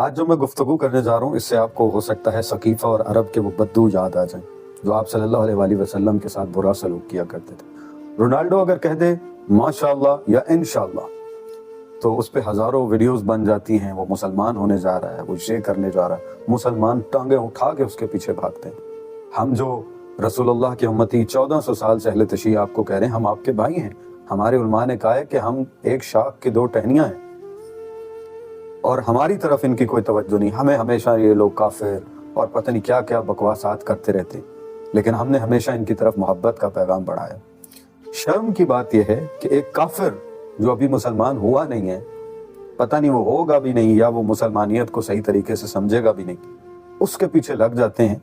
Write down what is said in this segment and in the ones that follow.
आज जो मैं गुफ्तगू करने जा रहा हूँ इससे आपको हो सकता है सकीफ़ा और अरब के वो बद्दू याद आ जाएं जो आप सल्लल्लाहु अलैहि वसल्लम के साथ बुरा सलूक किया करते थे। रोनाल्डो अगर कह दे माशाअल्लाह या इंशाअल्लाह तो उस पे हज़ारों वीडियोस बन जाती हैं। वो मुसलमान होने जा रहा है, वो ये करने जा रहा है, मुसलमान टांगे उठा के उसके पीछे भागते हैं। हम जो रसूलुल्लाह के उम्मती 1400 साल से अहले तशय्युह आपको कह रहे हैं हम आपके भाई हैं। हमारे उलमा ने कहा है कि हम एक शाख की दो टहनियाँ हैं और हमारी तरफ इनकी कोई तवज्जो नहीं। हमें हमेशा ये लोग काफिर और पता नहीं क्या क्या बकवासात करते रहते हैं, लेकिन हमने हमेशा इनकी तरफ मोहब्बत का पैगाम बढ़ाया। शर्म की बात यह है कि एक काफिर जो अभी मुसलमान हुआ नहीं है, पता नहीं वो होगा भी नहीं या वो मुसलमानियत को सही तरीके से समझेगा भी नहीं, उसके पीछे लग जाते हैं।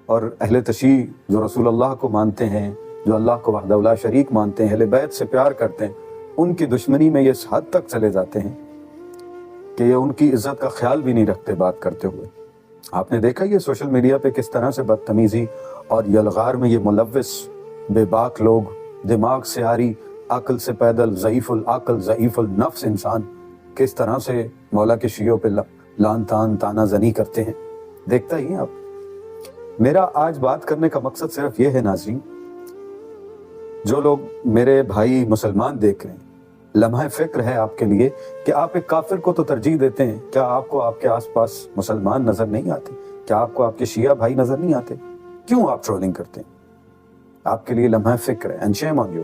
और अहले तशय्युह जो रसूलुल्लाह को मानते हैं, जो अल्लाह को वहदहू ला शरीक मानते हैं, अहले बैत से प्यार करते हैं, उनकी दुश्मनी में ये इस हद तक चले जाते हैं कि ये उनकी इज्जत का ख्याल भी नहीं रखते बात करते हुए। आपने देखा ये सोशल मीडिया पे किस तरह से बदतमीजी और यलगार में ये मुलव्विस बेबाक लोग, दिमाग से आरी, अक्ल से पैदल, ज़ईफुल अक्ल ज़ईफुल नफ्स इंसान किस तरह से मौला के शियों पे लान तान ताना जनी करते हैं। देखता ही हैं आप। मेरा आज बात करने का मकसद सिर्फ ये है नाज़रीन, जो लोग मेरे भाई मुसलमान देख रहे हैं, लम्हा फिक्र है आपके लिए कि आप एक काफिर को तो तरजीह देते हैं। क्या आपको आपके आसपास मुसलमान नजर नहीं आते? क्या आपको आपके शिया भाई नजर नहीं आते? क्यों आप ट्रोलिंग करते हैं? आपके लिए लम्हा फिक्र है, एंड शेम ऑन यू।